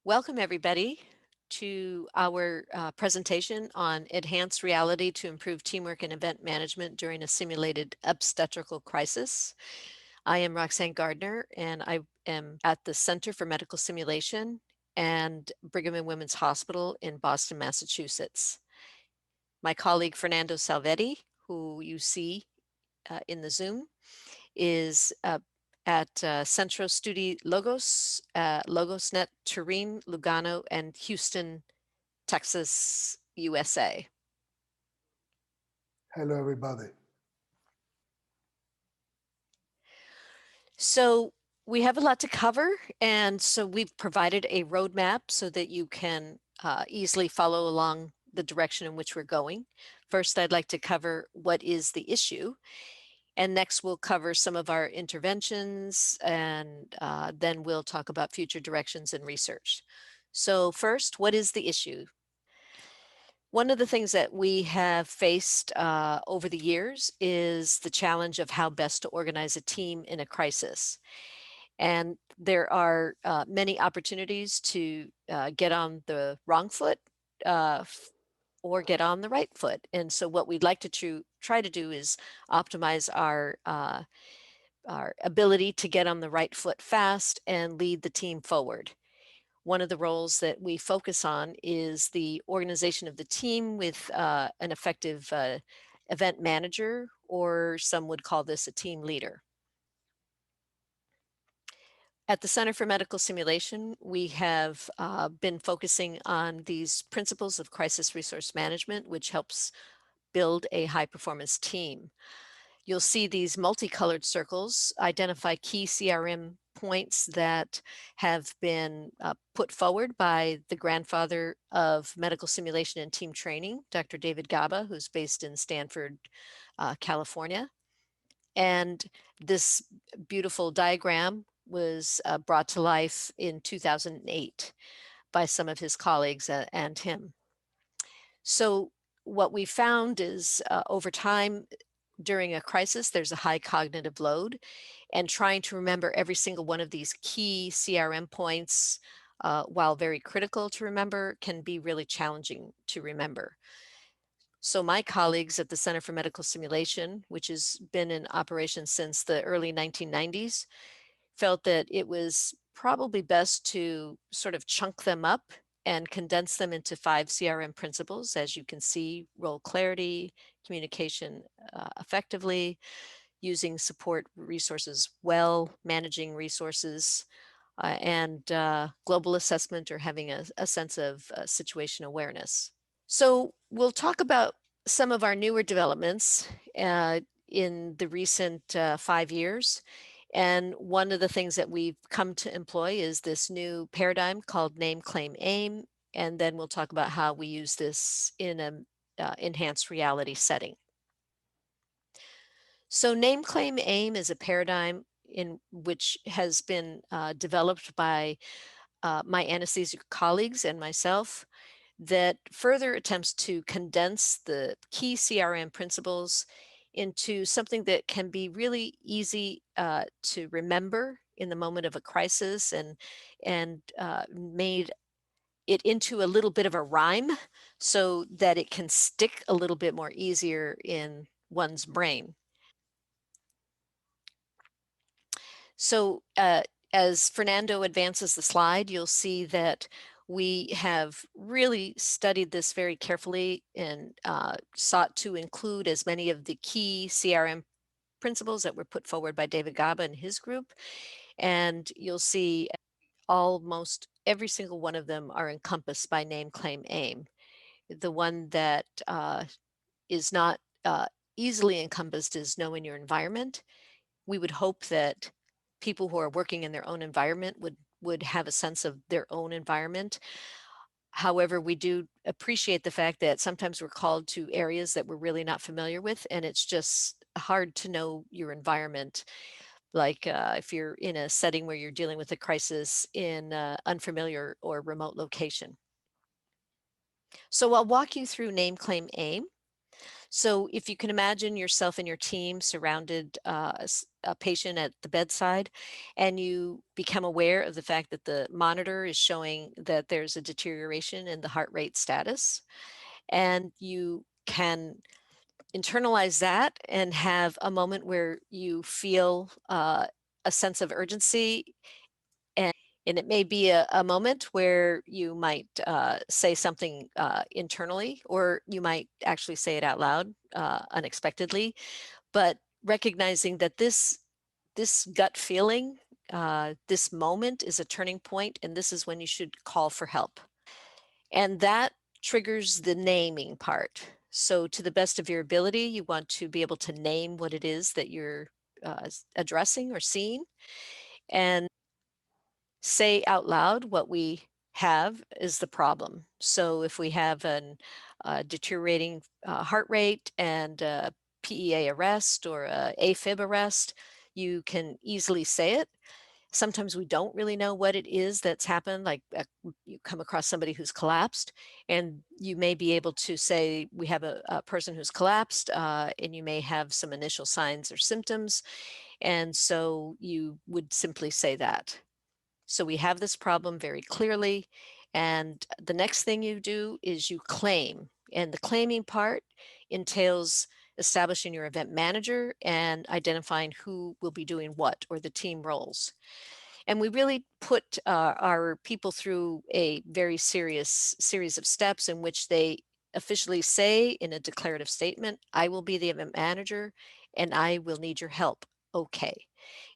Welcome, everybody, to our presentation on enhanced reality to improve teamwork and event management during a simulated obstetrical crisis. I am Roxane Gardner, and I am at the Center for Medical Simulation and Brigham and Women's Hospital in Boston, Massachusetts. My colleague Fernando Salvetti, who you see in the Zoom, is at Centro Studi Logos, LogosNet Turin, Lugano, and Houston, Texas, USA. Hello, everybody. So we have a lot to cover, and so we've provided a roadmap so that you can easily follow along the direction in which we're going. First, I'd like to cover what is the issue. And next, we'll cover some of our interventions, and then we'll talk about future directions and research. So first, what is the issue? One of the things that we have faced over the years is the challenge of how best to organize a team in a crisis. And there are many opportunities to get on the wrong foot or get on the right foot. And so what we'd like to try to do is optimize our ability to get on the right foot fast and lead the team forward. One of the roles that we focus on is the organization of the team with an effective event manager, or some would call this a team leader. At the Center for Medical Simulation, we have been focusing on these principles of crisis resource management, which helps build a high-performance team. You'll see these multicolored circles identify key CRM points that have been put forward by the grandfather of medical simulation and team training, Dr. David Gaba, who's based in Stanford, California. And this beautiful diagram was brought to life in 2008 by some of his colleagues and him. So what we found is over time, during a crisis, there's a high cognitive load, and trying to remember every single one of these key CRM points, while very critical to remember, can be really challenging to remember. So my colleagues at the Center for Medical Simulation, which has been in operation since the early 1990s, felt that it was probably best to sort of chunk them up and condense them into 5 CRM principles. As you can see: role clarity, communication effectively, using support resources well, managing resources, and global assessment, or having a sense of situation awareness. So we'll talk about some of our newer developments in the recent 5 years. And one of the things that we've come to employ is this new paradigm called name, claim, aim. And then we'll talk about how we use this in an enhanced reality setting. So name, claim, aim is a paradigm in which has been developed by my anesthesia colleagues and myself, that further attempts to condense the key CRM principles into something that can be really easy to remember in the moment of a crisis, and made it into a little bit of a rhyme so that it can stick a little bit more easier in one's brain. So as Fernando advances the slide, you'll see that we have really studied this very carefully and sought to include as many of the key CRM principles that were put forward by David Gaba and his group. And you'll see almost every single one of them are encompassed by name, claim, aim. The one that is not easily encompassed is knowing your environment. We would hope that people who are working in their own environment would have a sense of their own environment. However, we do appreciate the fact that sometimes we're called to areas that we're really not familiar with, and it's just hard to know your environment. Like if you're in a setting where you're dealing with a crisis in an unfamiliar or remote location. So I'll walk you through name, claim, aim. So if you can imagine yourself and your team surrounded a patient at the bedside, and you become aware of the fact that the monitor is showing that there's a deterioration in the heart rate status, and you can internalize that and have a moment where you feel a sense of urgency. And it may be a moment where you might say something internally, or you might actually say it out loud unexpectedly. But recognizing that this gut feeling, this moment is a turning point, and this is when you should call for help. And that triggers the naming part. So to the best of your ability, you want to be able to name what it is that you're addressing or seeing, and say out loud what we have is the problem. So if we have an deteriorating heart rate and PEA arrest or AFib arrest, you can easily say it. Sometimes we don't really know what it is that's happened. Like you come across somebody who's collapsed, and you may be able to say, we have a person who's collapsed, and you may have some initial signs or symptoms. And so you would simply say that. So we have this problem very clearly. And the next thing you do is you claim. And the claiming part entails establishing your event manager and identifying who will be doing what, or the team roles. And we really put our people through a very serious series of steps in which they officially say in a declarative statement, I will be the event manager and I will need your help. Okay.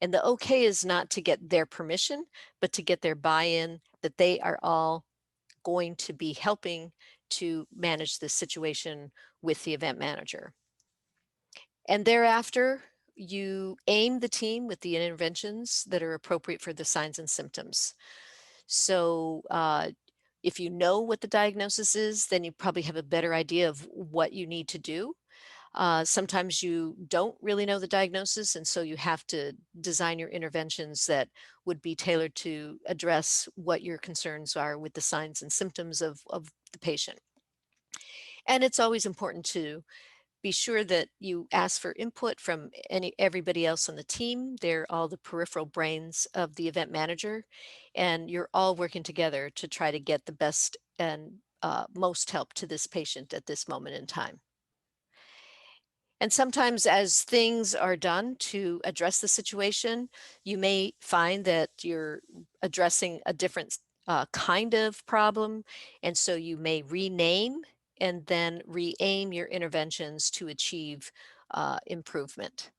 And the okay is not to get their permission, but to get their buy-in that they are all going to be helping to manage this situation with the event manager. And thereafter, you aim the team with the interventions that are appropriate for the signs and symptoms. So if you know what the diagnosis is, then you probably have a better idea of what you need to do. Sometimes you don't really know the diagnosis, and so you have to design your interventions that would be tailored to address what your concerns are with the signs and symptoms of the patient. And it's always important to be sure that you ask for input from everybody else on the team. They're all the peripheral brains of the event manager, and you're all working together to try to get the best and most help to this patient at this moment in time. And sometimes as things are done to address the situation, you may find that you're addressing a different kind of problem. And so you may rename and then re-aim your interventions to achieve improvement.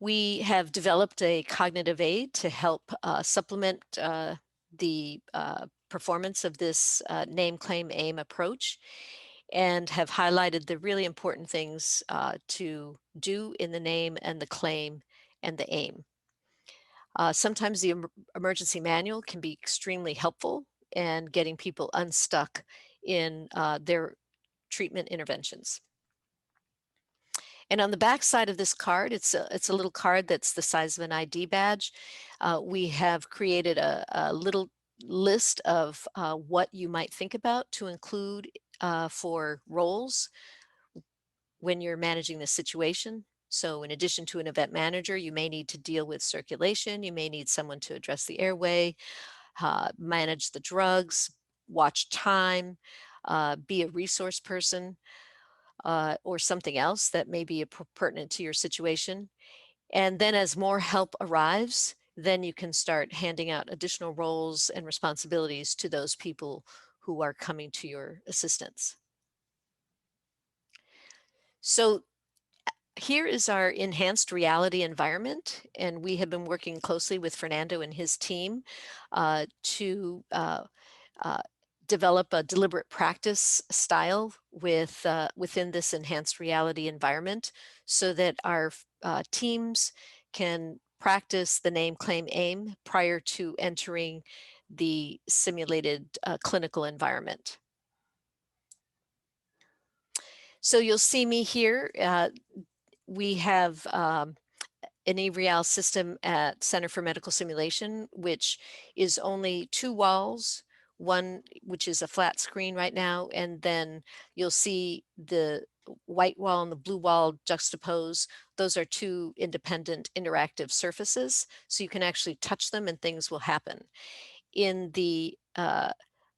We have developed a cognitive aid to help supplement the performance of this name, claim, aim approach, and have highlighted the really important things to do in the name and the claim and the aim. Sometimes the emergency manual can be extremely helpful in getting people unstuck in their treatment interventions. And on the back side of this card, it's a little card that's the size of an ID badge. We have created a little list of what you might think about to include for roles when you're managing this situation. So in addition to an event manager, you may need to deal with circulation. You may need someone to address the airway, manage the drugs, watch time, be a resource person, or something else that may be pertinent to your situation. And then as more help arrives, then you can start handing out additional roles and responsibilities to those people who are coming to your assistance. So here is our enhanced reality environment, and we have been working closely with Fernando and his team to develop a deliberate practice style within this enhanced reality environment, so that our teams can practice the name, claim, aim prior to entering the simulated clinical environment. So you'll see me here. We have an eReal system at Center for Medical Simulation, which is only 2 walls one which is a flat screen right now, and then you'll see the white wall and the blue wall juxtaposed. Those are two independent interactive surfaces, so you can actually touch them and things will happen. In the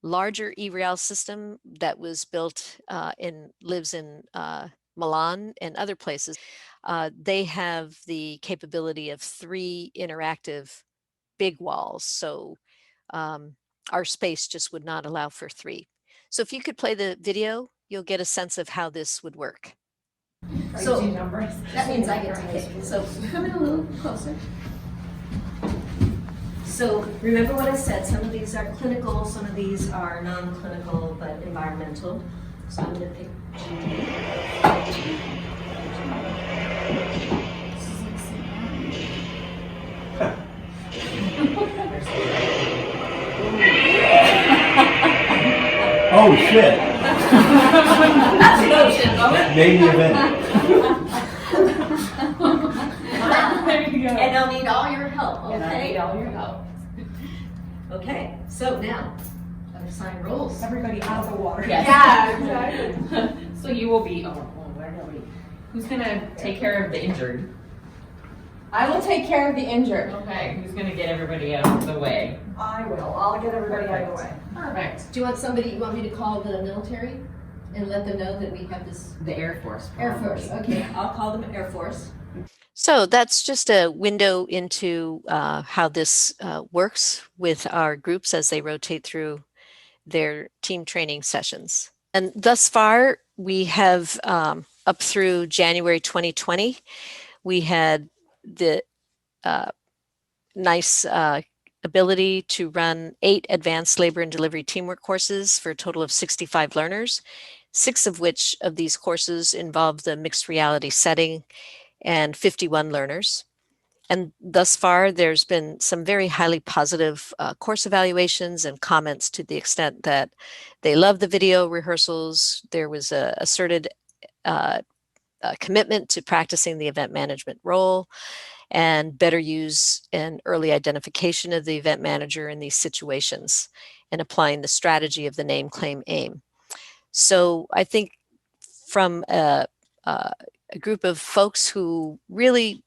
larger eReal system that was built lives in Milan and other places, they have the capability of 3 interactive big walls. So our space just would not allow for 3. So if you could play the video, you'll get a sense of how this would work. So that means I get to pick. So come in a little closer. So remember what I said, some of these are clinical, some of these are non-clinical but environmental. So I'm going to pick Oh shit! That's an ocean moment. Name the event. There you go. And I'll need all your help, okay? And I need all your help. Okay, so now, gotta sign rules. Everybody out of the water. Yes. Yeah, exactly. So you will be, where are we? Who's gonna take care of the injured? I will take care of the injured. Okay, who's gonna get everybody out of the way? I will. I'll get everybody out of the way. Perfect. Do you want me to call the military and let them know that we have this? The Air Force. Air Force, okay, I'll call them Air Force. So that's just a window into how this works with our groups as they rotate through their team training sessions. And thus far, we have up through January 2020, we had the nice ability to run 8 advanced labor and delivery teamwork courses for a total of 65 learners, 6 of which of these courses involve the mixed reality setting, and 51 learners. And thus far, there's been some very highly positive course evaluations and comments to the extent that they love the video rehearsals. There was a asserted commitment to practicing the event management role and better use and early identification of the event manager in these situations and applying the strategy of the name, claim, aim. So I think from a group of folks who really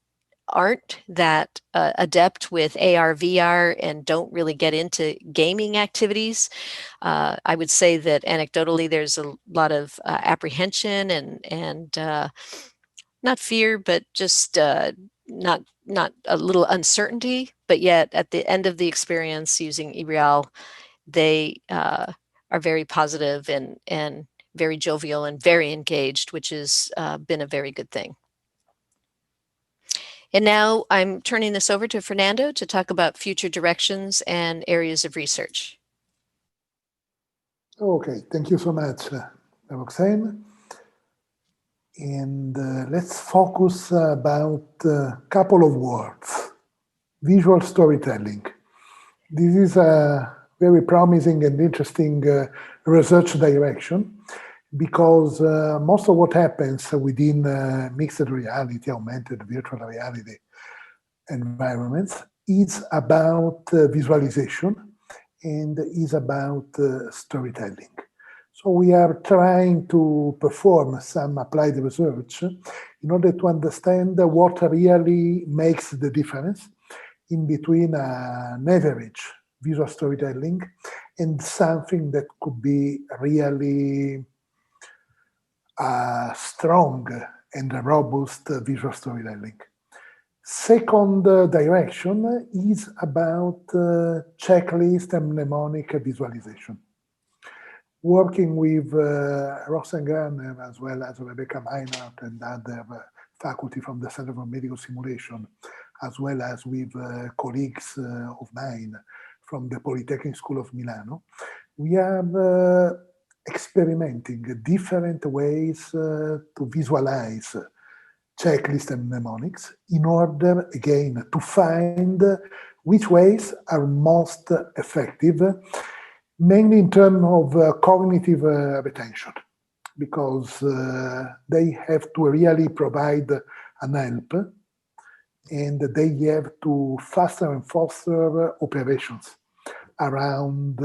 aren't that adept with AR, VR, and don't really get into gaming activities, I would say that anecdotally there's a lot of apprehension and not fear, but just not a little uncertainty. But yet at the end of the experience using eReal, they are very positive and very jovial and very engaged, which has been a very good thing. And now I'm turning this over to Fernando to talk about future directions and areas of research. Okay, thank you so much, Roxane. And let's focus about a couple of words. Visual storytelling. This is a very promising and interesting research direction because most of what happens within mixed reality, augmented virtual reality environments is about visualization and is about storytelling. So we are trying to perform some applied research in order to understand what really makes the difference in between an average visual storytelling and something that could be really strong and robust visual storytelling. Second direction is about checklist and mnemonic visualization. Working with Roxane Gardner as well as Rebecca Meinert and other faculty from the Center for Medical Simulation, as well as with colleagues of mine from the Polytechnic School of Milano, we are experimenting different ways to visualize checklist and mnemonics in order, again, to find which ways are most effective, mainly in terms of cognitive retention, because they have to really provide an help and they have to faster and foster operations around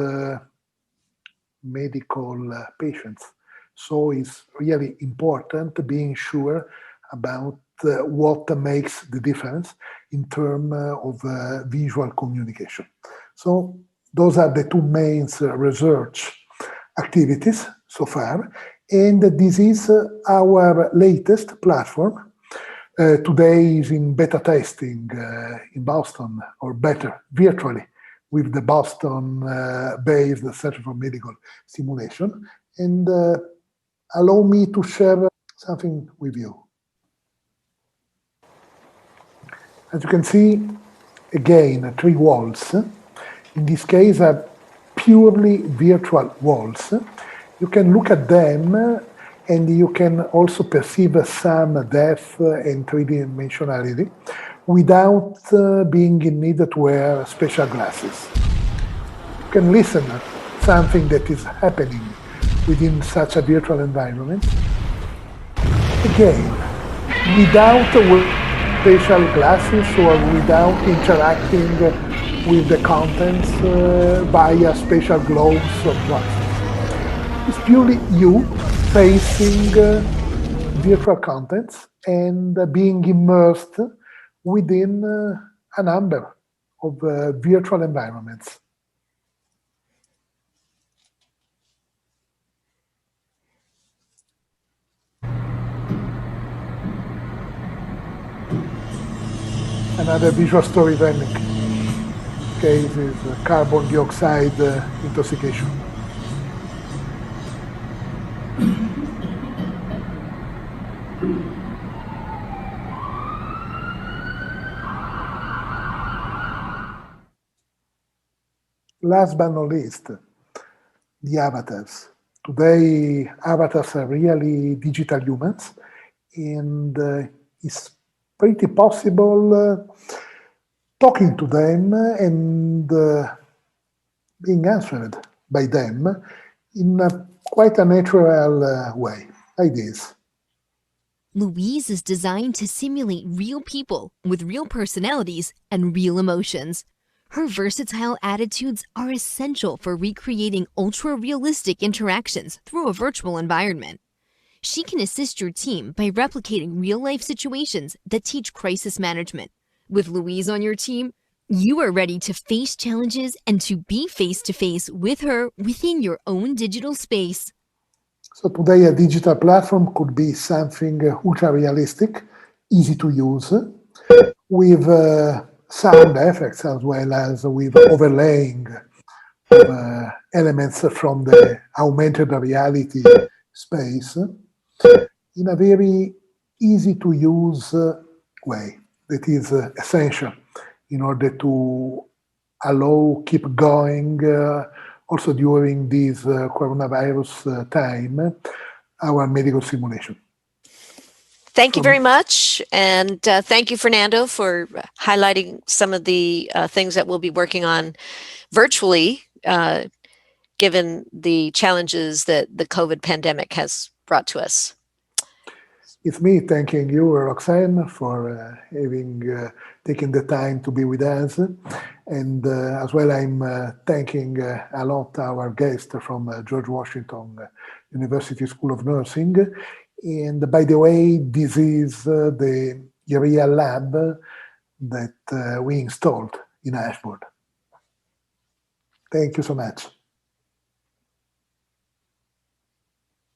medical patients. So it's really important being sure about what makes the difference in terms of visual communication. So those are the two main research activities so far, and this is our latest platform. Today is in beta testing in Boston, or better, virtually, with the Boston-based Center for Medical Simulation. And allow me to share something with you. As you can see, again, 3 walls. In this case, are purely virtual walls. You can look at them and you can also perceive some depth and 3D-dimensionality without being in need to wear special glasses. You can listen to something that is happening within such a virtual environment. Again, without special glasses or without interacting with the contents via special gloves or glasses. It's purely you facing virtual contents and being immersed within a number of virtual environments. Another visual storytelling case is carbon dioxide intoxication. Last but not least, the avatars. Today, avatars are really digital humans, and it's pretty possible talking to them and being answered by them in quite a natural way, like this. Louise is designed to simulate real people with real personalities and real emotions. Her versatile attitudes are essential for recreating ultra-realistic interactions through a virtual environment. She can assist your team by replicating real-life situations that teach crisis management. With Louise on your team, you are ready to face challenges and to be face-to-face with her within your own digital space. So today a digital platform could be something ultra-realistic, easy to use, with sound effects as well as with overlaying elements from the augmented reality space in a very easy to use way that is essential in order to allow keep going also during this coronavirus time, our medical simulation. Thank you very much. And thank you, Fernando, for highlighting some of the things that we'll be working on virtually, given the challenges that the COVID pandemic has brought to us. It's me thanking you, Roxane, for having taken the time to be with us. And as well, I'm thanking a lot our guest from George Washington University School of Nursing. And by the way, this is the real lab that we installed in Ashford. Thank you so much.